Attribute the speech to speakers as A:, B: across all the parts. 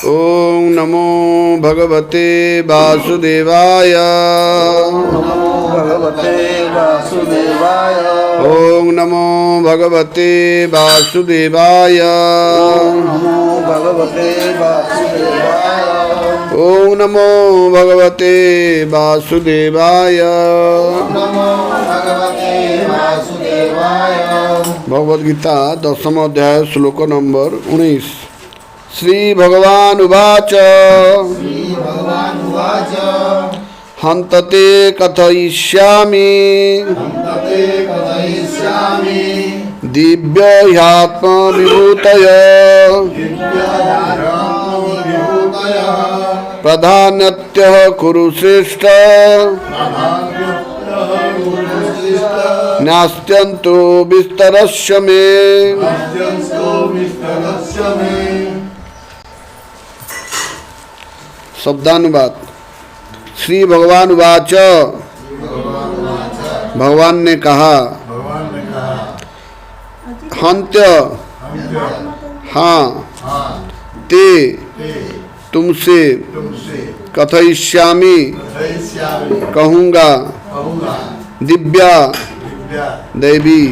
A: ओम नमो भगवते वासुदेवाय।
B: नमो भगवते वासुदेवाय।
A: ओम नमो भगवते वासुदेवाय।
B: नमो भगवते वासुदेवाय।
A: ओम नमो भगवते वासुदेवाय।
B: नमो भगवते वासुदेवाय।
A: भगवद गीता 10वां अध्याय श्लोक नंबर 19। श्री भगवान उवाच हन्तते कथयिष्यामि दिव्य ह्यात्मविभूतय प्रधानत्यः कुरु श्रेष्ठ नास्त्यन्तो विस्तरस्य मे। शब्दानुवाद। श्री भगवान उवाच, भगवान ने कहा, हन्त्य हाँ ते तुमसे, कथयिष्यामि कहूँगा, दिव्या दैवी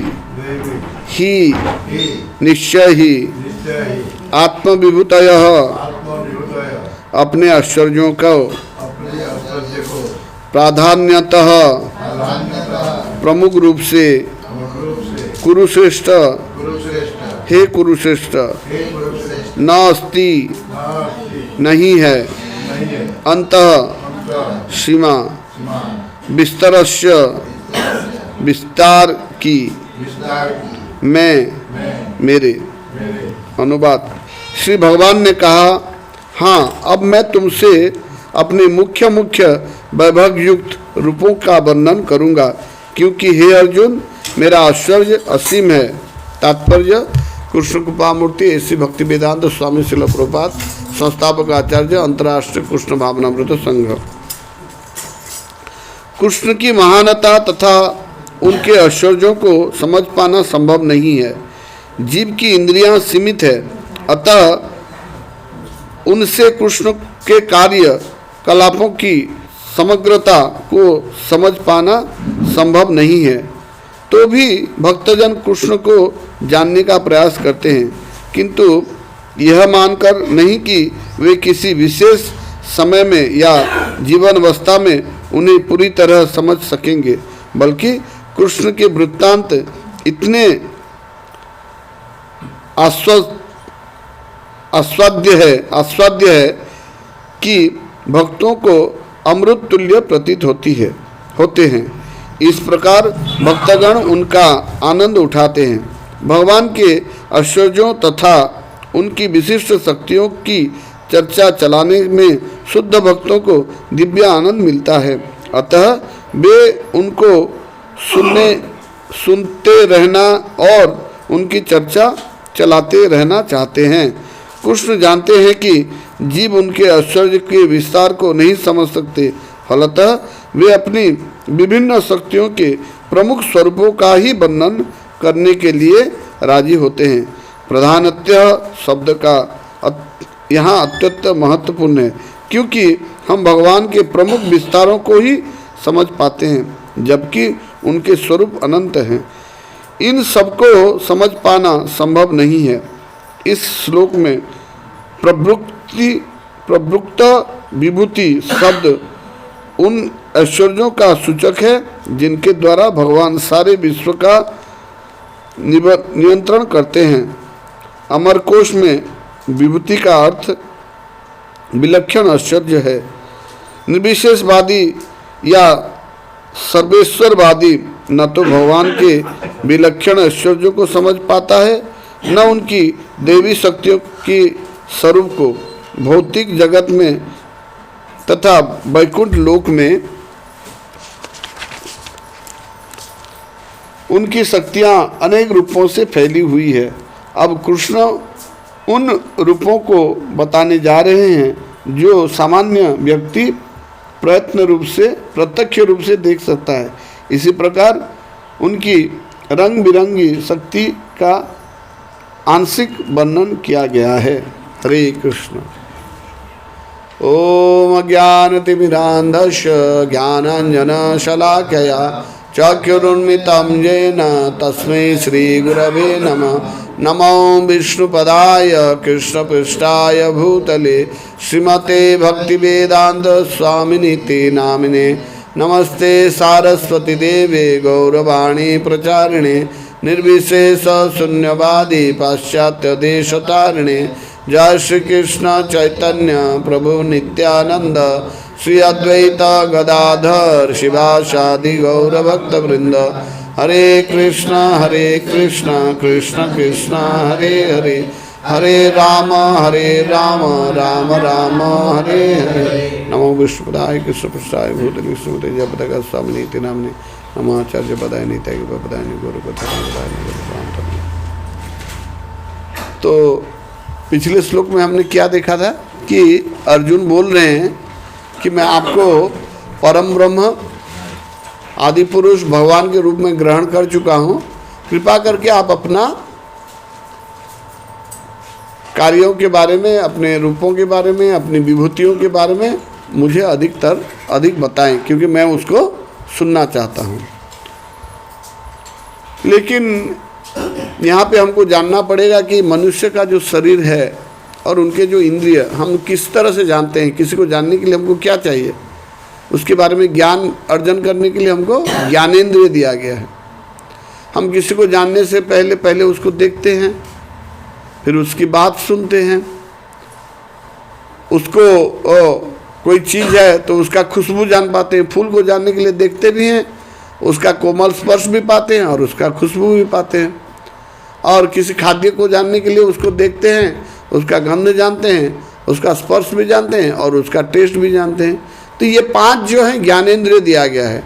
A: ही निश्चय ही आत्मविभूतयः अपने ऐश्वर्यों को प्राधान्यतः प्रमुख रूप से कुरुश्रेष्ठ हे कुरुश्रेष्ठ न अस्ति नहीं है अंतः सीमा विस्तरस्य विस्तार की मैं मेरे। अनुवाद। श्री भगवान ने कहा, हाँ अब मैं तुमसे अपने मुख्य वैभव युक्त रूपों का वर्णन करूंगा, क्योंकि हे अर्जुन मेरा ऐश्वर्य असीम है। तात्पर्य कृष्ण कृपामूर्ति ऐसी भक्ति वेदांत स्वामी श्रील प्रभुपाद संस्थापक आचार्य अंतर्राष्ट्रीय कृष्ण भावनामृत संघ। कृष्ण की महानता तथा उनके ऐश्वर्यों को समझ पाना संभव नहीं है। जीव की इंद्रियां सीमित है, अतः उनसे कृष्ण के कार्य कलापों की समग्रता को समझ पाना संभव नहीं है। तो भी भक्तजन कृष्ण को जानने का प्रयास करते हैं, किंतु यह मानकर नहीं कि वे किसी विशेष समय में या जीवन अवस्था में उन्हें पूरी तरह समझ सकेंगे, बल्कि कृष्ण के वृत्तांत इतने आस्वाद्य है कि भक्तों को अमृत तुल्य प्रतीत होते हैं। इस प्रकार भक्तगण उनका आनंद उठाते हैं। भगवान के ऐश्वर्यों तथा उनकी विशिष्ट शक्तियों की चर्चा चलाने में शुद्ध भक्तों को दिव्य आनंद मिलता है, अतः वे उनको सुनते रहना और उनकी चर्चा चलाते रहना चाहते हैं। कृष्ण जानते हैं कि जीव उनके ऐश्वर्य के विस्तार को नहीं समझ सकते, फलतः वे अपनी विभिन्न शक्तियों के प्रमुख स्वरूपों का ही वर्णन करने के लिए राजी होते हैं। प्रधानतः शब्द का यहाँ अत्यंत महत्वपूर्ण है, क्योंकि हम भगवान के प्रमुख विस्तारों को ही समझ पाते हैं, जबकि उनके स्वरूप अनंत हैं। इन सबको समझ पाना संभव नहीं है। इस श्लोक में प्रवृत्त विभूति शब्द उन ऐश्वर्यों का सूचक है जिनके द्वारा भगवान सारे विश्व का नियंत्रण करते हैं। अमरकोश में विभूति का अर्थ विलक्षण ऐश्वर्य है। निर्विशेषवादी या सर्वेश्वरवादी न तो भगवान के विलक्षण ऐश्वर्यों को समझ पाता है, न उनकी देवी शक्तियों की स्वरूप को। भौतिक जगत में तथा वैकुंठ लोक में उनकी शक्तियां अनेक रूपों से फैली हुई है। अब कृष्ण उन रूपों को बताने जा रहे हैं जो सामान्य व्यक्ति प्रत्यक्ष रूप से देख सकता है। इसी प्रकार उनकी रंग बिरंगी शक्ति का आंशिक वर्णन किया गया है। हरे कृष्ण। ओम अज्ञानतिमिरान्धस्य ज्ञानाञ्जनशलाकया चक्षुरुन्मिलितं येन तस्मै श्रीगुरवे नमः। नमो विष्णुपदाय कृष्णपृष्ठाय भूतले श्रीमते भक्तिवेदांत स्वामिनिति नामिने। नमस्ते सारस्वती देवे गौरवाणी प्रचारिणे निर्विशेष शून्यवादी पाश्चात्य देशतारिणे। जय श्री कृष्ण चैतन्य प्रभु नित्यानंद श्री अद्वैत गदाधर शिवासादि गौरभक्तवृंद। हरे कृष्ण कृष्ण कृष्ण हरे हरे, हरे राम राम राम हरे हरे। नमो विष्णुपदाय कृष्णपृष्ठाय भूतले विष्णुपते जयपताका स्वामिनीति नाम्ने। नमो आचार्य पदाय नित्याय पदाय गुरुपदाय। तो पिछले श्लोक में हमने क्या देखा था कि अर्जुन बोल रहे हैं कि मैं आपको परम ब्रह्म आदि पुरुष भगवान के रूप में ग्रहण कर चुका हूँ, कृपा करके आप अपना कार्यों के बारे में, अपने रूपों के बारे में, अपनी विभूतियों के बारे में मुझे अधिक बताएं, क्योंकि मैं उसको सुनना चाहता हूँ। लेकिन यहाँ पे हमको जानना पड़ेगा कि मनुष्य का जो शरीर है और उनके जो इंद्रिय, हम किस तरह से जानते हैं। किसी को जानने के लिए हमको क्या चाहिए, उसके बारे में ज्ञान अर्जन करने के लिए हमको ज्ञानेंद्रिय दिया गया है। हम किसी को जानने से पहले उसको देखते हैं, फिर उसकी बात सुनते हैं। उसको कोई चीज़ है तो उसका खुशबू जान पाते हैं। फूल को जानने के लिए देखते भी हैं, उसका कोमल स्पर्श भी पाते हैं और उसका खुशबू भी पाते हैं। और किसी खाद्य को जानने के लिए उसको देखते हैं, उसका गंध जानते हैं, उसका स्पर्श भी जानते हैं और उसका टेस्ट भी जानते हैं। तो ये 5 जो है ज्ञानेंद्रिय दिया गया है।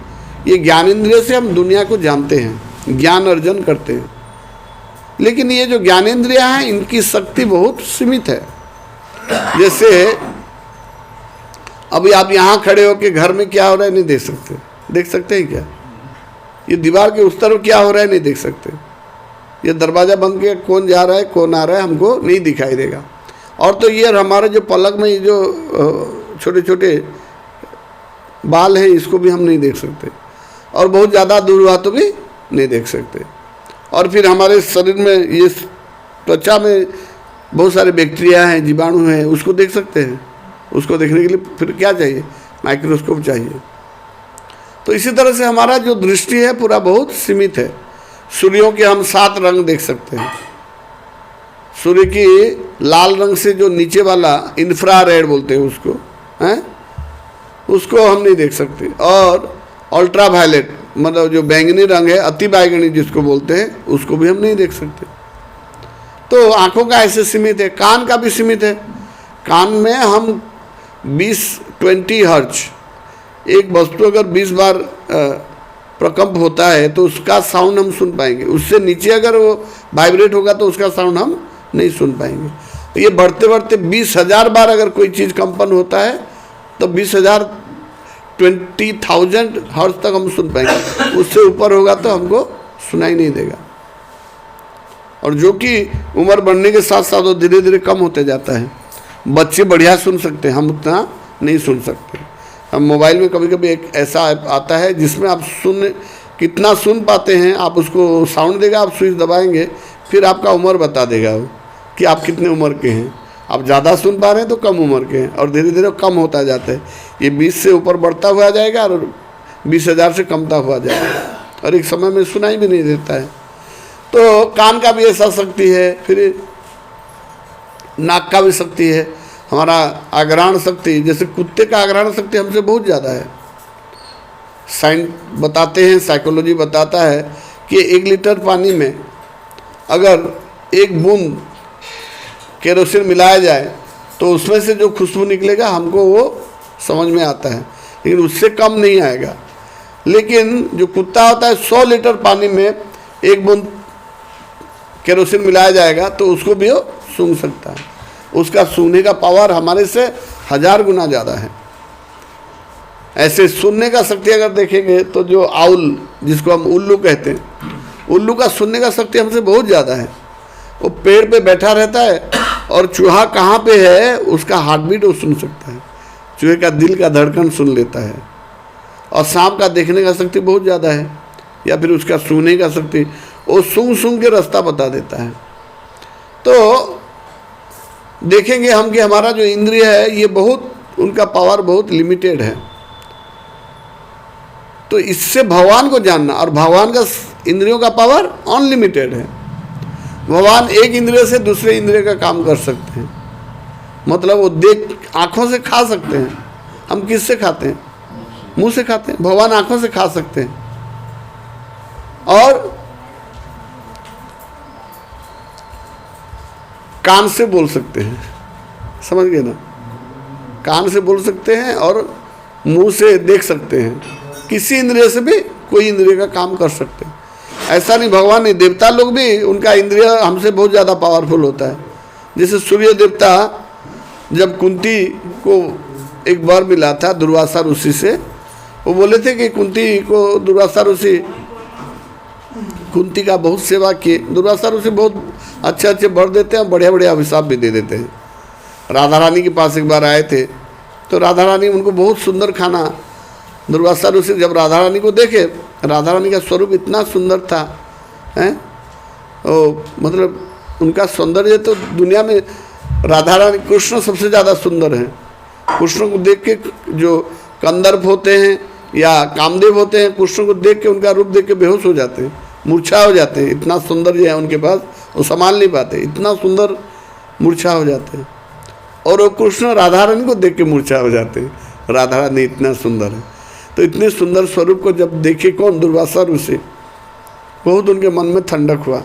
A: ये ज्ञानेंद्रिय से हम दुनिया को जानते हैं, ज्ञान अर्जन करते हैं। लेकिन ये जो ज्ञानेंद्रिय हैं इनकी शक्ति बहुत सीमित है। जैसे अभी आप यहाँ खड़े होकर घर में क्या हो रहा है नहीं देख सकते। देख सकते हैं क्या? ये दीवार के उस तरफ क्या हो रहा है नहीं देख सकते। ये दरवाज़ा बंद के कौन जा रहा है कौन आ रहा है हमको नहीं दिखाई देगा। और तो ये हमारे जो पलक में ये जो छोटे छोटे बाल हैं इसको भी हम नहीं देख सकते, और बहुत ज़्यादा दूर हुआ तो भी नहीं देख सकते। और फिर हमारे शरीर में ये त्वचा में बहुत सारे बैक्टीरिया हैं, जीवाणु हैं, उसको देख सकते हैं। उसको देखने के लिए फिर क्या चाहिए? माइक्रोस्कोप चाहिए। तो इसी तरह से हमारा जो दृष्टि है पूरा बहुत सीमित है। सूर्यों के हम 7 रंग देख सकते हैं। सूर्य की लाल रंग से जो नीचे वाला इंफ्रारेड बोलते हैं उसको, हैं, उसको हम नहीं देख सकते। और अल्ट्रा वायलेट मतलब जो बैंगनी रंग है, अति बैंगनी जिसको बोलते हैं, उसको भी हम नहीं देख सकते। तो आँखों का ऐसे सीमित है। कान का भी सीमित है। कान में हम 20 हर्ट्ज, एक वस्तु अगर 20 बार प्रकंप होता है तो उसका साउंड हम सुन पाएंगे। उससे नीचे अगर वो वाइब्रेट होगा तो उसका साउंड हम नहीं सुन पाएंगे। तो ये बढ़ते बढ़ते 20,000 बार अगर कोई चीज़ कंपन होता है तो 20,000 20,000 हर्ट्ज तक हम सुन पाएंगे। उससे ऊपर होगा तो हमको सुनाई नहीं देगा। और जो कि उम्र बढ़ने के साथ साथ वो धीरे धीरे कम होते जाता है। बच्चे बढ़िया सुन सकते हैं, हम उतना नहीं सुन सकते। हम मोबाइल में कभी कभी एक ऐसा ऐप आता है जिसमें आप कितना सुन पाते हैं, आप उसको साउंड देगा, आप स्विच दबाएंगे, फिर आपका उम्र बता देगा वो कि आप कितने उम्र के हैं। आप ज़्यादा सुन पा रहे हैं तो कम उम्र के हैं, और धीरे धीरे कम होता जाता है। ये 20 से ऊपर बढ़ता हुआ जाएगा और 20,000 से कमता हुआ जाएगा, और एक समय में सुनाई भी नहीं देता है। तो कान का भी ऐसा शक्ति है, फिर नाक का भी शक्ति है। हमारा आघ्राण शक्ति, जैसे कुत्ते का आघ्राण शक्ति हमसे बहुत ज़्यादा है। साइंस बताते हैं, साइकोलॉजी बताता है कि 1 लीटर पानी में अगर 1 बूंद केरोसिन मिलाया जाए तो उसमें से जो खुशबू निकलेगा हमको वो समझ में आता है, लेकिन उससे कम नहीं आएगा। लेकिन जो कुत्ता होता है 100 लीटर पानी में 1 बूंद केरोसिन मिलाया जाएगा तो उसको भी वो सूंघ सकता है। उसका सूंघने का पावर हमारे से 1000 गुना ज़्यादा है। ऐसे सुनने का शक्ति अगर देखेंगे तो जो आउल जिसको हम उल्लू कहते हैं, उल्लू का सुनने का शक्ति हमसे बहुत ज़्यादा है। वो पेड़ पे बैठा रहता है और चूहा कहाँ पे है उसका हार्ट बीट वो सुन सकता है। चूहे का दिल का धड़कन सुन लेता है, और सांप का देखने का शक्ति बहुत ज़्यादा है, या फिर उसका सूंघने का शक्ति, वो सूंघ सूंघ के रास्ता बता देता है। तो देखेंगे हम कि हमारा जो इंद्रिय है ये बहुत, उनका पावर बहुत लिमिटेड है। तो इससे भगवान को जानना, और भगवान का इंद्रियों का पावर अनलिमिटेड है। भगवान एक इंद्रिय से दूसरे इंद्रिय का काम कर सकते हैं, मतलब वो देख, आँखों से खा सकते हैं। हम किससे खाते हैं? मुंह से खाते हैं। भगवान आँखों से खा सकते हैं, और कान से बोल सकते हैं, समझ गए ना? कान से बोल सकते हैं और मुंह से देख सकते हैं। किसी इंद्रिय से भी कोई इंद्रिय का काम कर सकते हैं। ऐसा नहीं भगवान नहीं, देवता लोग भी, उनका इंद्रिय हमसे बहुत ज़्यादा पावरफुल होता है। जैसे सूर्य देवता, जब कुंती को एक वर मिला था दुर्वासा ऋषि से, वो बोले थे कि कुंती को दुर्वासा ऋषि कुंती का बहुत सेवा किए। दुर्वासा ऋषि बहुत अच्छे अच्छे वर देते हैं, बढ़िया बढ़िया अभिशाप भी दे देते हैं। राधा रानी के पास एक बार आए थे, तो राधा रानी उनको बहुत सुंदर खाना, दुर्वासा ऋषि जब राधा रानी को देखे, राधा रानी का स्वरूप इतना सुंदर था, हैं, मतलब उनका सौंदर्य तो दुनिया में, राधा रानी, कृष्ण सबसे ज़्यादा सुंदर हैं। कृष्ण को देख के जो कंदर्प होते हैं या कामदेव होते हैं, कृष्ण को देख के, उनका रूप देख के बेहोश हो जाते हैं, मूर्छा हो जाते हैं। इतना सौंदर्य है उनके पास, वो संभाल नहीं पाते, इतना सुंदर मूर्छा हो जाते हैं। और वो कृष्ण राधा रानी को देख के मूर्छा हो जाते हैं, राधा रानी इतना सुंदर है। तो इतने सुंदर स्वरूप को जब देखे कौन, दुर्वासा ऋषि, बहुत उनके मन में ठंडक हुआ।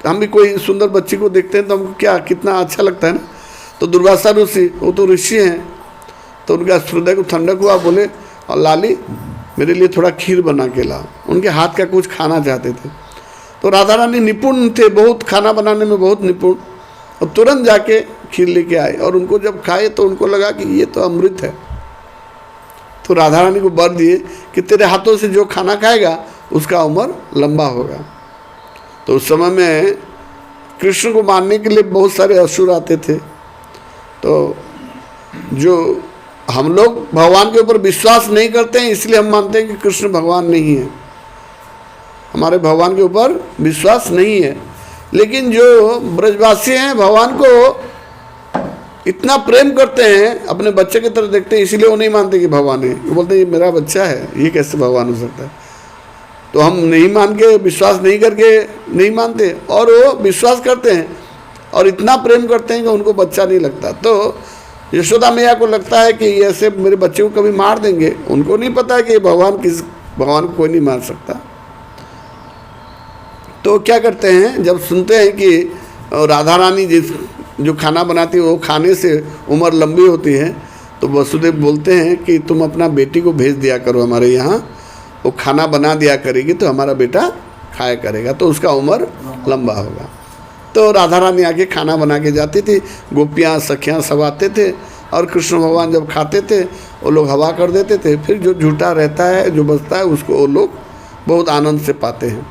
A: हम भी कोई सुंदर बच्ची को देखते हैं तो हमको क्या, कितना अच्छा लगता है ना। तो दुर्वासा ऋषि, वो तो ऋषि हैं, तो उनका हृदय को ठंडक हुआ। बोले, और लाली मेरे लिए थोड़ा खीर बना के लाओ। उनके हाथ का कुछ खाना चाहते थे। तो राधा रानी निपुण थे, बहुत खाना बनाने में बहुत निपुण, और तुरंत जाके खीर लेके आए, और उनको जब खाए तो उनको लगा कि ये तो अमृत है। तो राधा रानी को वर दिए कि तेरे हाथों से जो खाना खाएगा उसका उम्र लंबा होगा। तो उस समय में कृष्ण को मारने के लिए बहुत सारे असुर आते थे। तो जो हम लोग भगवान के ऊपर विश्वास नहीं करते हैं, इसलिए हम मानते हैं कि कृष्ण भगवान नहीं है, हमारे भगवान के ऊपर विश्वास नहीं है। लेकिन जो ब्रजवासी हैं, भगवान को इतना प्रेम करते हैं, अपने बच्चे की तरह देखते हैं, इसीलिए वो नहीं मानते कि भगवान है। वो बोलते हैं ये मेरा बच्चा है, ये कैसे भगवान हो सकता है। तो हम नहीं मान के, विश्वास नहीं करके नहीं मानते, और वो विश्वास करते हैं और इतना प्रेम करते हैं कि उनको बच्चा नहीं लगता। तो यशोदा मैया को लगता है कि ऐसे मेरे बच्चे को कभी मार देंगे। उनको नहीं पता है कि भगवान को कोई नहीं मार सकता। तो क्या करते हैं, जब सुनते हैं कि राधा रानी जो खाना बनाती है वो खाने से उम्र लंबी होती है, तो वसुदेव बोलते हैं कि तुम अपना बेटी को भेज दिया करो हमारे यहाँ, वो खाना बना दिया करेगी तो हमारा बेटा खाया करेगा, तो उसका उम्र लंबा होगा। तो राधा रानी आके खाना बना के जाती थी, गोपियाँ सखियाँ सब आते थे, और कृष्ण भगवान जब खाते थे वो लोग हवा कर देते थे। फिर जो झूठा रहता है, जो बचता है, उसको वो लोग बहुत आनंद से पाते हैं।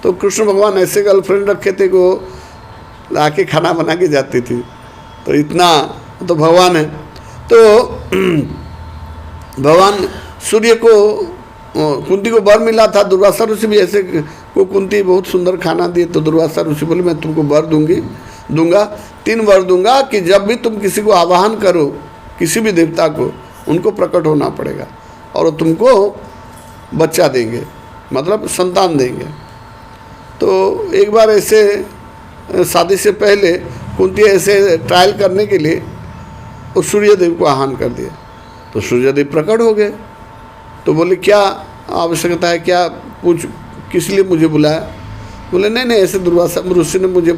A: तो कृष्ण भगवान ऐसे गर्लफ्रेंड रखे थे कि वो आके खाना बना के जाती थी। तो इतना तो भगवान है। तो भगवान सूर्य को, कुंती को वर मिला था, दुर्वासा ऋषि भी ऐसे को कुंती बहुत सुंदर खाना दिए। तो दुर्वासा ऋषि बोले मैं तुमको वर दूंगा 3 वर दूंगा कि जब भी तुम किसी को आवाहन करो, किसी भी देवता को, उनको प्रकट होना पड़ेगा और वो तुमको बच्चा देंगे, मतलब संतान देंगे। तो एक बार ऐसे शादी से पहले कुंती ऐसे ट्रायल करने के लिए वो सूर्यदेव को आह्वान कर दिया। तो सूर्यदेव प्रकट हो गए। तो बोले क्या आवश्यकता है, क्या पूछ, किस लिए मुझे बुलाया? बोले नहीं नहीं, ऐसे दुर्वासा ऋषि ने मुझे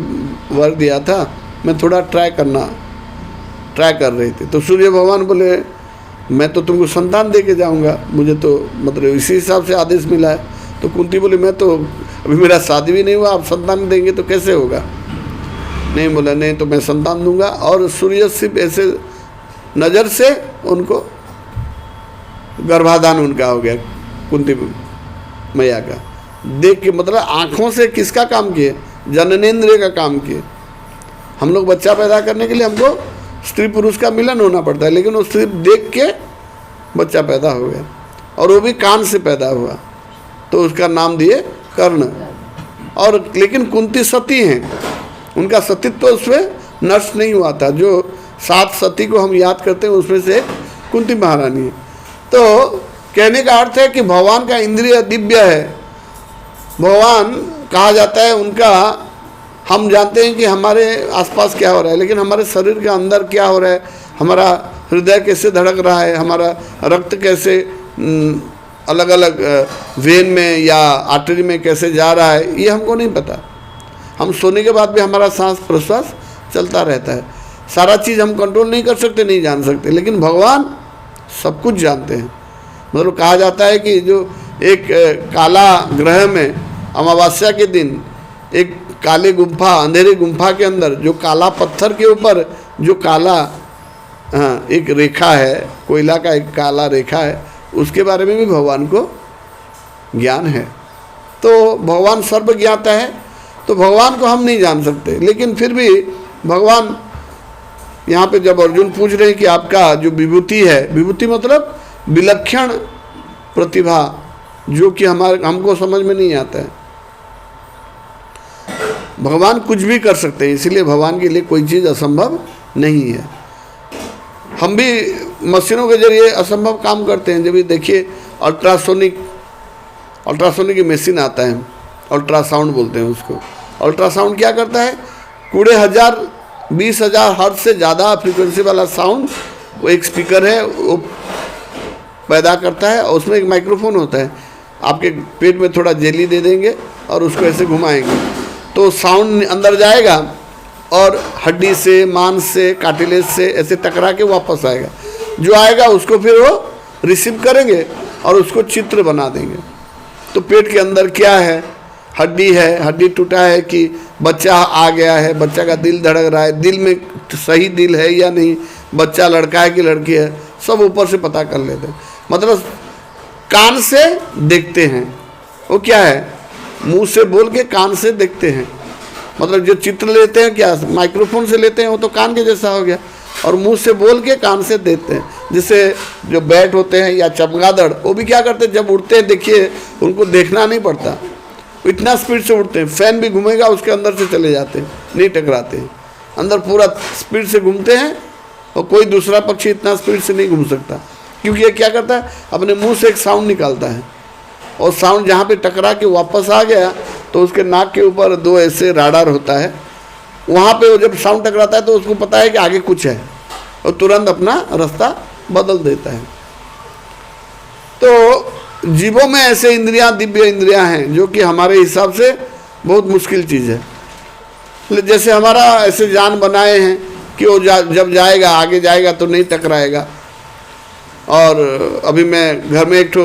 A: वर दिया था, मैं थोड़ा ट्राई कर रही थी। तो सूर्य भगवान बोले मैं तो तुमको संतान दे के जाऊँगा, मुझे तो मतलब इसी हिसाब से आदेश मिला है। तो कुंती बोली मैं तो अभी मेरा शादी भी नहीं हुआ, आप संतान देंगे तो कैसे होगा? नहीं, बोला नहीं तो मैं संतान दूंगा। और सूर्य सिर्फ ऐसे नज़र से उनको गर्भाधान उनका हो गया, कुंती मैया का देख के, मतलब आँखों से किसका काम किए? जननेंद्रिय का काम किए। हम लोग बच्चा पैदा करने के लिए हमको स्त्री पुरुष का मिलन होना पड़ता है, लेकिन वो सिर्फ देख के बच्चा पैदा हो गया, और वो भी कान से पैदा हुआ, तो उसका नाम दिए कर्ण। और लेकिन कुंती सती हैं, उनका सतीत्व तो उसमें नष्ट नहीं हुआ था। जो 7 सती को हम याद करते हैं उसमें से कुंती महारानी है। तो कहने का अर्थ है कि भगवान का इंद्रिय दिव्य है। भगवान कहा जाता है उनका, हम जानते हैं कि हमारे आसपास क्या हो रहा है, लेकिन हमारे शरीर के अंदर क्या हो रहा है, हमारा हृदय कैसे धड़क रहा है, हमारा रक्त कैसे अलग अलग वेन में या आर्टरी में कैसे जा रहा है, ये हमको नहीं पता। हम सोने के बाद भी हमारा सांस प्रश्वास चलता रहता है। सारा चीज़ हम कंट्रोल नहीं कर सकते, नहीं जान सकते, लेकिन भगवान सब कुछ जानते हैं। मतलब कहा जाता है कि जो एक काला ग्रह में अमावस्या के दिन एक काले गुम्फा, अंधेरे गुम्फा के अंदर जो काला पत्थर के ऊपर जो काला एक रेखा है, कोयला का एक काला रेखा है, उसके बारे में भी भगवान को ज्ञान है। तो भगवान सर्वज्ञाता है, तो भगवान को हम नहीं जान सकते। लेकिन फिर भी भगवान यहाँ पे जब अर्जुन पूछ रहे हैं कि आपका जो विभूति है, विभूति मतलब विलक्षण प्रतिभा, जो कि हमको समझ में नहीं आता है। भगवान कुछ भी कर सकते हैं, इसलिए भगवान के लिए कोई चीज़ असंभव नहीं है। हम भी मशीनों के जरिए असंभव काम करते हैं। जब भी देखिए अल्ट्रासोनिक की मशीन आता है, अल्ट्रासाउंड बोलते हैं उसको। अल्ट्रासाउंड क्या करता है, 20,000 हर्ट्ज से ज़्यादा फ्रीक्वेंसी वाला साउंड, वो एक स्पीकर है वो पैदा करता है, और उसमें एक माइक्रोफोन होता है। आपके पेट में थोड़ा जेली दे देंगे और उसको ऐसे घुमाएंगे तो साउंड अंदर जाएगा और हड्डी से, मांस से, कार्टिलेज से ऐसे टकरा के वापस आएगा। जो आएगा उसको फिर वो रिसीव करेंगे और उसको चित्र बना देंगे। तो पेट के अंदर क्या है, हड्डी है, हड्डी टूटा है कि बच्चा आ गया है, बच्चा का दिल धड़क रहा है, दिल में सही दिल है या नहीं, बच्चा लड़का है कि लड़की है, सब ऊपर से पता कर लेते हैं। मतलब कान से देखते हैं, वो क्या है, मुंह से बोल के कान से देखते हैं। मतलब जो चित्र लेते हैं क्या माइक्रोफोन से लेते हैं, वो तो कान के जैसा हो गया, और मुंह से बोल के कान से देखते हैं। जैसे जो बैट होते हैं या चमगादड़, वो भी क्या करते हैं, जब उड़ते हैं देखिए उनको देखना नहीं पड़ता, इतना स्पीड से उड़ते हैं, फैन भी घूमेगा उसके अंदर से चले जाते हैं, नहीं टकराते हैं, अंदर पूरा स्पीड से घूमते हैं। और कोई दूसरा पक्षी इतना स्पीड से नहीं घूम सकता, क्योंकि ये क्या करता है, अपने मुंह से एक साउंड निकालता है, और साउंड जहाँ पे टकरा के वापस आ गया तो उसके नाक के ऊपर 2 ऐसे राडार होता है, वहाँ पे वो जब साउंड टकराता है तो उसको पता है कि आगे कुछ है, और तुरंत अपना रास्ता बदल देता है। तो जीवों में ऐसे इंद्रियां, दिव्य इंद्रियां हैं जो कि हमारे हिसाब से बहुत मुश्किल चीज़ है। जैसे हमारा ऐसे जान बनाए हैं कि वो जब जाएगा, आगे जाएगा तो नहीं टकराएगा। और अभी मैं घर में एक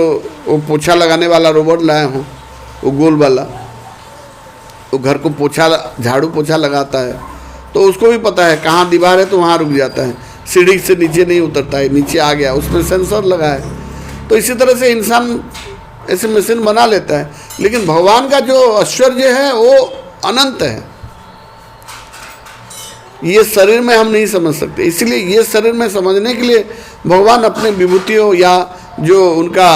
A: वो पोछा लगाने वाला रोबोट लाया हूँ, वो गोल वाला, वो घर को झाड़ू पोछा लगाता है, तो उसको भी पता है कहाँ दीवार है तो वहाँ रुक जाता है, सीढ़ी से नीचे नहीं उतरता है, नीचे आ गया, उसमें सेंसर लगा है। तो इसी तरह से इंसान ऐसे मशीन बना लेता है, लेकिन भगवान का जो ऐश्वर्य है वो अनंत है। ये शरीर में हम नहीं समझ सकते, इसलिए ये शरीर में समझने के लिए भगवान अपने विभूतियों या जो उनका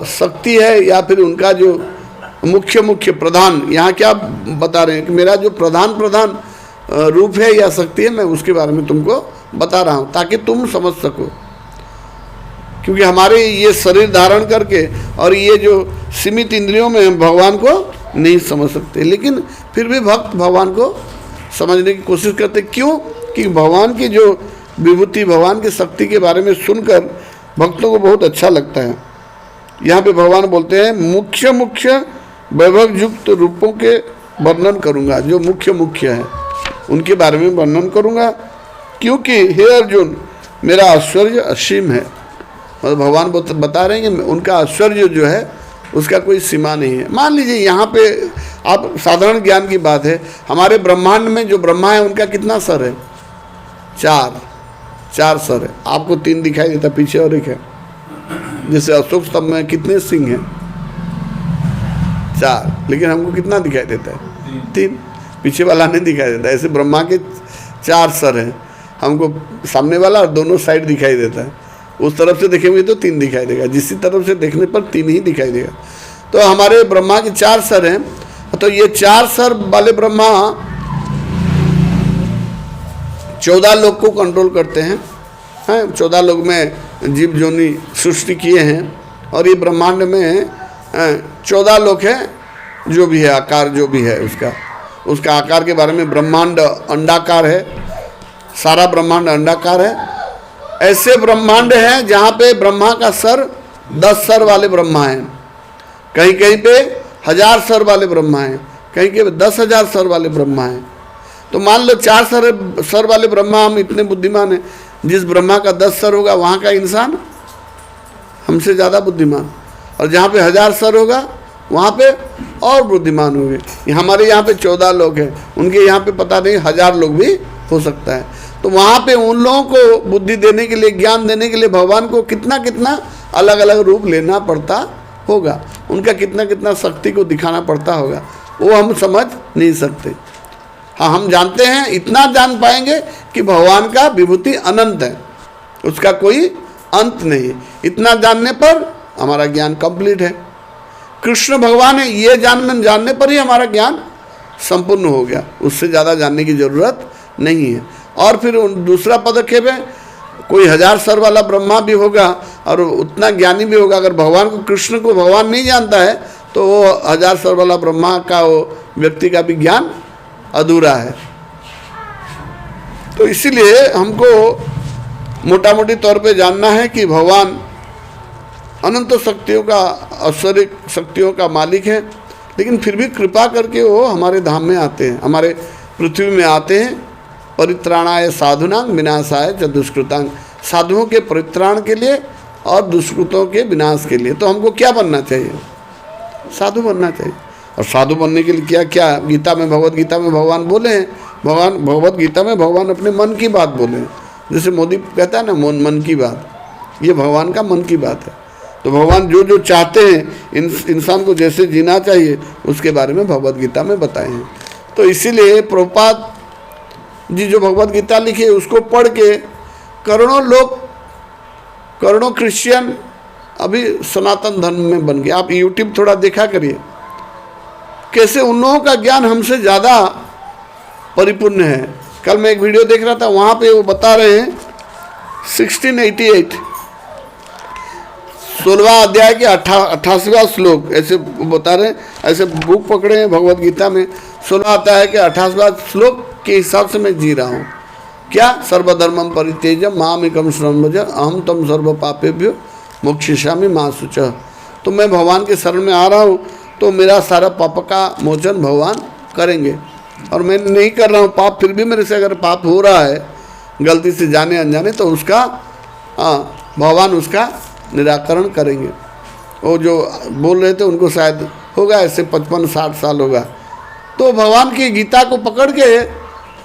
A: शक्ति है या फिर उनका जो मुख्य प्रधान, यहाँ क्या बता रहे हैं कि मेरा जो प्रधान रूप है या शक्ति है, मैं उसके बारे में तुमको बता रहा हूँ ताकि तुम समझ सको। क्योंकि हमारे ये शरीर धारण करके और ये जो सीमित इंद्रियों में हम भगवान को नहीं समझ सकते, लेकिन फिर भी भक्त भगवान को समझने की कोशिश करते। क्यों? कि भगवान की जो विभूति, भगवान की शक्ति के बारे में सुनकर भक्तों को बहुत अच्छा लगता है। यहाँ पे भगवान बोलते हैं मुख्य वैभव युक्त रूपों के वर्णन करूँगा, जो मुख्य है उनके बारे में वर्णन करूँगा, क्योंकि हे अर्जुन मेरा ऐश्वर्य असीम है। मतलब भगवान बता रहे हैं कि उनका ऐश्वर्य जो है उसका कोई सीमा नहीं है। मान लीजिए यहाँ पे आप साधारण ज्ञान की बात है, हमारे ब्रह्मांड में जो ब्रह्मा है उनका कितना सर है? 4 सर है। आपको 3 दिखाई देता, पीछे और एक है। जैसे अशोक स्तंभ में कितने सिंह हैं? 4, लेकिन हमको कितना दिखाई देता है? 3। पीछे वाला नहीं दिखाई देता। ऐसे ब्रह्मा के 4 सर हैं। हमको सामने वाला और दोनों साइड दिखाई देता है। उस तरफ से देखेंगे तो 3 दिखाई देगा, जिसी तरफ से देखने पर 3 ही दिखाई देगा। तो हमारे ब्रह्मा के 4 सर हैं, तो ये 4 सर वाले ब्रह्मा 14 लोग को कंट्रोल करते हैं। 14 लोग में जीव जोनी सृष्टि किए हैं, और ये ब्रह्मांड में 14 लोग हैं, जो भी है आकार जो भी है उसका आकार के बारे में। ब्रह्मांड अंडाकार है, सारा ब्रह्मांड अंडाकार है। ऐसे ब्रह्मांड हैं जहाँ पे ब्रह्मा का सर 10 सर वाले ब्रह्मा हैं, कहीं कहीं पे 1000 सर वाले ब्रह्मा हैं, कहीं कहीं पे 10,000 सर वाले ब्रह्मा हैं। तो मान लो 4 सर वाले ब्रह्मा हम इतने बुद्धिमान हैं, जिस ब्रह्मा का 10 सर होगा वहाँ का इंसान हमसे ज़्यादा बुद्धिमान, और जहाँ पे 1000 सर होगा वहाँ पे और बुद्धिमान होंगे। हमारे यहाँ पे 14 लोग हैं, उनके यहाँ पे पता नहीं 1000 लोग भी हो सकता है। तो वहाँ पे उन लोगों को बुद्धि देने के लिए, ज्ञान देने के लिए भगवान को कितना कितना अलग अलग रूप लेना पड़ता होगा, उनका कितना कितना शक्ति को दिखाना पड़ता होगा, वो हम समझ नहीं सकते। हाँ, हम जानते हैं, इतना जान पाएंगे कि भगवान का विभूति अनंत है, उसका कोई अंत नहीं है। इतना जानने पर हमारा ज्ञान कंप्लीट है। कृष्ण भगवान है, ये जानने पर ही हमारा ज्ञान संपूर्ण हो गया, उससे ज़्यादा जानने की ज़रूरत नहीं है। और फिर दूसरा पदक्षेप है, कोई 1000 सर वाला ब्रह्मा भी होगा और उतना ज्ञानी भी होगा, अगर भगवान को, कृष्ण को भगवान नहीं जानता है तो वो 1000 सर वाला ब्रह्मा का, वो व्यक्ति का भी ज्ञान अधूरा है। तो इसीलिए हमको मोटा मोटी तौर पे जानना है कि भगवान अनंत शक्तियों का, ऐश्वर्य शक्तियों का मालिक है, लेकिन फिर भी कृपा करके वो हमारे धाम में आते हैं, हमारे पृथ्वी में आते हैं। परित्राणाय साधुनां विनाशाय च दुष्कृतां, साधुओं के परित्राण के लिए और दुष्कृतों के विनाश के लिए। तो हमको क्या बनना चाहिए? साधु बनना चाहिए। और साधु बनने के लिए क्या क्या गीता में, भगवत गीता में भगवान बोले हैं, भगवत गीता में भगवान अपने मन की बात बोले हैं। जैसे मोदी कहता है ना, मन की बात, ये भगवान का मन की बात है। तो भगवान जो जो चाहते हैं इंसान को जैसे जीना चाहिए, उसके बारे में भगवत गीता में बताए हैं। तो इसीलिए प्रभुपाद जी जो भगवत गीता लिखे, उसको पढ़ के करोड़ों लोग, करोड़ों क्रिश्चियन अभी सनातन धर्म में बन गए। आप यूट्यूब थोड़ा देखा करिए, कैसे उन लोगों का ज्ञान हमसे ज़्यादा परिपूर्ण है। कल मैं एक वीडियो देख रहा था, वहाँ पे वो बता रहे हैं 1688 16वां अध्याय के 88वां श्लोक, ऐसे बता रहे हैं, ऐसे बुक पकड़े हैं भगवत गीता में। 16वां अध्याय के 88वां श्लोक के हिसाब से मैं जी रहा हूँ। क्या? सर्वधर्मम परित्यज्य मामेकं शरणं व्रज अहम तम सर्व पापेभ्यो मोक्षयिष्यामि मा शुचः। तो मैं भगवान के शरण में आ रहा हूँ, तो मेरा सारा पाप का मोचन भगवान करेंगे। और मैं नहीं कर रहा हूँ पाप, फिर भी मेरे से अगर पाप हो रहा है गलती से जाने अनजाने, तो उसका भगवान उसका निराकरण करेंगे। वो जो बोल रहे थे उनको शायद होगा ऐसे 55-60 साल होगा। तो भगवान की गीता को पकड़ के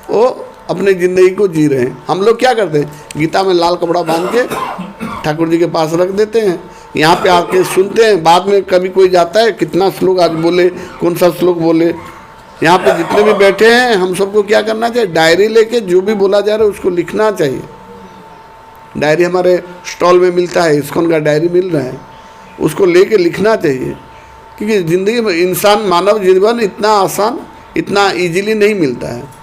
A: वो अपनी ज़िंदगी को जी रहे हैं। हम लोग क्या करते हैं, गीता में लाल कपड़ा बांध के ठाकुर जी के पास रख देते हैं, यहाँ पे आके सुनते हैं। बाद में कभी कोई जाता है, कितना श्लोक आज बोले, कौन सा श्लोक बोले। यहाँ पे जितने भी बैठे हैं, हम सबको क्या करना चाहिए, डायरी लेके जो भी बोला जा रहा है उसको लिखना चाहिए। डायरी हमारे स्टॉल में मिलता है, इस्कॉन का डायरी मिल रहा है, उसको लेके लिखना चाहिए। क्योंकि ज़िंदगी में इंसान, मानव जीवन इतना आसान, इतना इजीली नहीं मिलता है।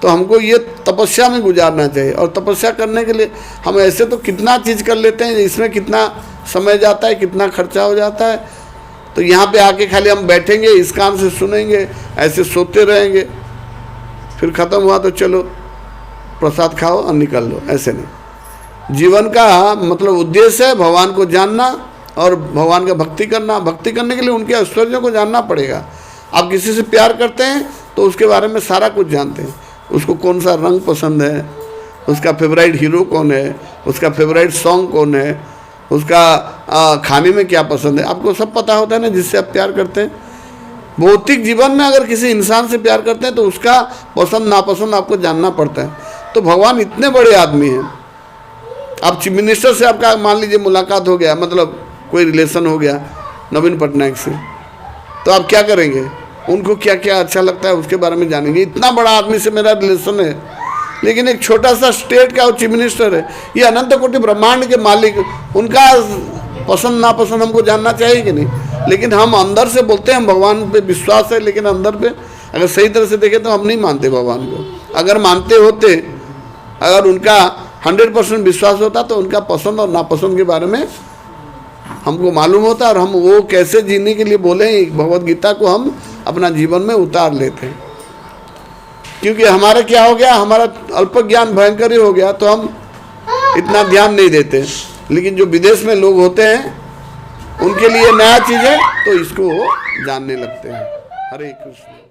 A: तो हमको ये तपस्या में गुजारना चाहिए। और तपस्या करने के लिए हम ऐसे तो कितना चीज़ कर लेते हैं, इसमें कितना समय जाता है, कितना खर्चा हो जाता है। तो यहाँ पे आके खाली हम बैठेंगे, इस कान से सुनेंगे, ऐसे सोते रहेंगे, फिर ख़त्म हुआ तो चलो प्रसाद खाओ और निकल लो, ऐसे नहीं। जीवन का मतलब उद्देश्य है भगवान को जानना और भगवान का भक्ति करना। भक्ति करने के लिए उनके ऐश्वर्यों को जानना पड़ेगा। आप किसी से प्यार करते हैं तो उसके बारे में सारा कुछ जानते हैं, उसको कौन सा रंग पसंद है, उसका फेवरेट हीरो कौन है, उसका फेवरेट सॉन्ग कौन है, उसका खाने में क्या पसंद है, आपको सब पता होता है ना, जिससे आप प्यार करते हैं। भौतिक जीवन में अगर किसी इंसान से प्यार करते हैं तो उसका पसंद नापसंद आपको जानना पड़ता है। तो भगवान इतने बड़े आदमी हैं। आप चीफ मिनिस्टर से आपका मान लीजिए मुलाकात हो गया, मतलब कोई रिलेशन हो गया नवीन पटनायक से, तो आप क्या करेंगे, उनको क्या क्या अच्छा लगता है उसके बारे में जानेंगे। इतना बड़ा आदमी से मेरा रिलेशन है, लेकिन एक छोटा सा स्टेट का चीफ मिनिस्टर है, ये अनंत कोटि ब्रह्मांड के मालिक, उनका पसंद नापसंद हमको जानना चाहिए कि नहीं? लेकिन हम अंदर से बोलते हैं हम भगवान पे विश्वास है, लेकिन अंदर पे अगर सही तरह से देखें तो हम नहीं मानते भगवान को। अगर मानते होते, अगर उनका 100% विश्वास होता तो उनका पसंद और नापसंद के बारे में हमको मालूम होता, और हम वो कैसे जीने के लिए बोले भगवत गीता को हम अपना जीवन में उतार लेते हैं। क्योंकि हमारा क्या हो गया, हमारा अल्प ज्ञान भयंकर ही हो गया, तो हम इतना ध्यान नहीं देते। लेकिन जो विदेश में लोग होते हैं उनके लिए नया चीज़ है तो इसको जानने लगते हैं। हरे कृष्ण।